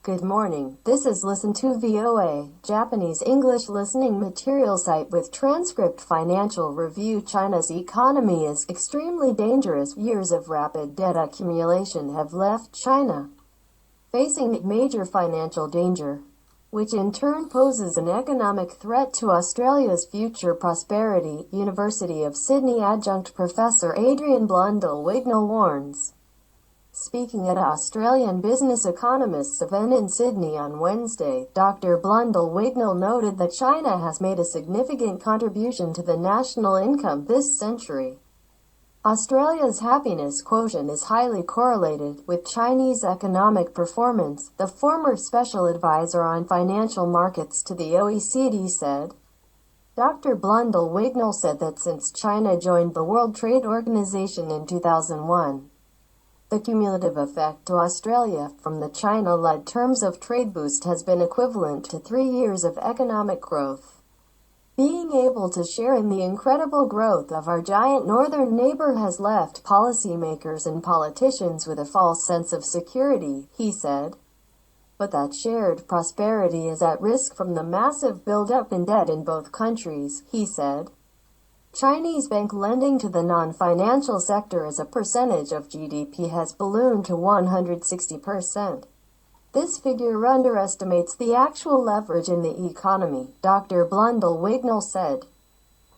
Good morning. This is Listen to VOA, Japanese English listening material site with transcript. Financial review. China's economy is extremely dangerous. Years of rapid debt accumulation have left China facing major financial danger, which in turn poses an economic threat to Australia's future prosperity, University of Sydney adjunct professor Adrian Blundell-Wignall warns. Speaking at Australian Business Economists event in Sydney on Wednesday, Dr. Blundell-Wignall noted that China has made a significant contribution to the national income this century. Australia's happiness quotient is highly correlated with Chinese economic performance, the former special advisor on financial markets to the OECD said. Dr. Blundell-Wignall said that since China joined the World Trade Organization in 2001, the cumulative effect to Australia from the China-led terms of trade boost has been equivalent to 3 years of economic growth. Being able to share in the incredible growth of our giant northern neighbor has left policymakers and politicians with a false sense of security, he said. But that shared prosperity is at risk from the massive buildup in debt in both countries, he said. Chinese bank lending to the non-financial sector as a percentage of GDP has ballooned to 160%. This figure underestimates the actual leverage in the economy, Dr. Blundell-Wignall said,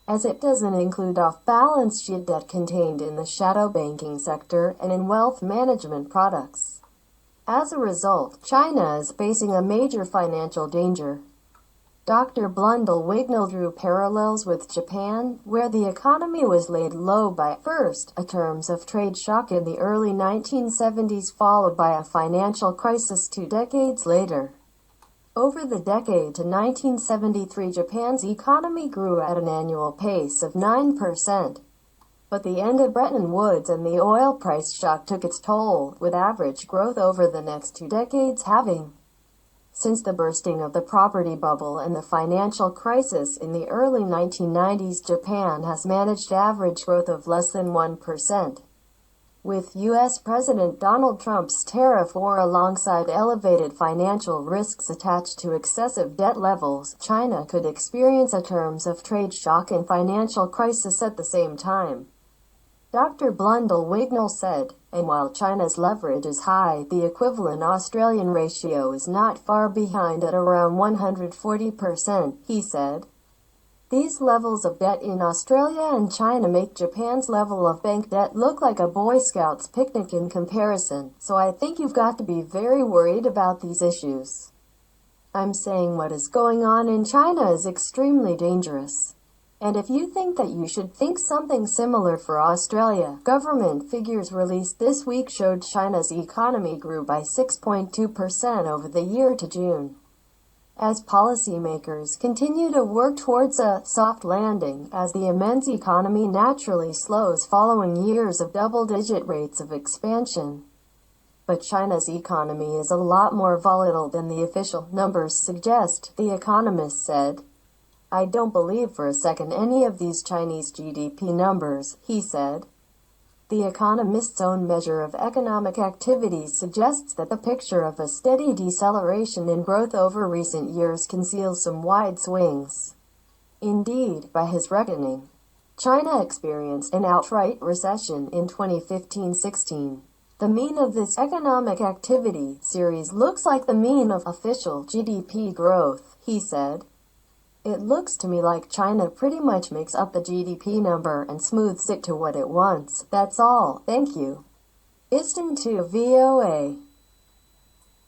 as it doesn't include off-balance sheet debt contained in the shadow banking sector and in wealth management products. As a result, China is facing a major financial danger. Dr. Blundell-Wignall drew parallels with Japan, where the economy was laid low by, first, a terms of trade shock in the early 1970s followed by a financial crisis 2 decades later. Over the decade to 1973, Japan's economy grew at an annual pace of 9%. But the end of Bretton Woods and the oil price shock took its toll, with average growth over the next 2 decades having, since the bursting of the property bubble and the financial crisis in the early 1990s, Japan has managed average growth of less than 1%. With U.S. President Donald Trump's tariff war alongside elevated financial risks attached to excessive debt levels, China could experience a terms of trade shock and financial crisis at the same time. Dr. Blundell-Wignall said, and while China's leverage is high, the equivalent Australian ratio is not far behind at around 140%, he said. These levels of debt in Australia and China make Japan's level of bank debt look like a Boy Scouts picnic in comparison, so I think you've got to be very worried about these issues. I'm saying what is going on in China is extremely dangerous. And if you think that you should think something similar for Australia, government figures released this week showed China's economy grew by 6.2% over the year to June. As policymakers continue to work towards a soft landing, as the immense economy naturally slows following years of double-digit rates of expansion. But China's economy is a lot more volatile than the official numbers suggest, the economist said. I don't believe for a second any of these Chinese GDP numbers, he said. The economist's own measure of economic activity suggests that the picture of a steady deceleration in growth over recent years conceals some wide swings. Indeed, by his reckoning, China experienced an outright recession in 2015-16. The mean of this economic activity series looks like the mean of official GDP growth, he said. It looks to me like China pretty much makes up the GDP number and smooths it to what it wants. That's all. Thank you. Listen to VOA.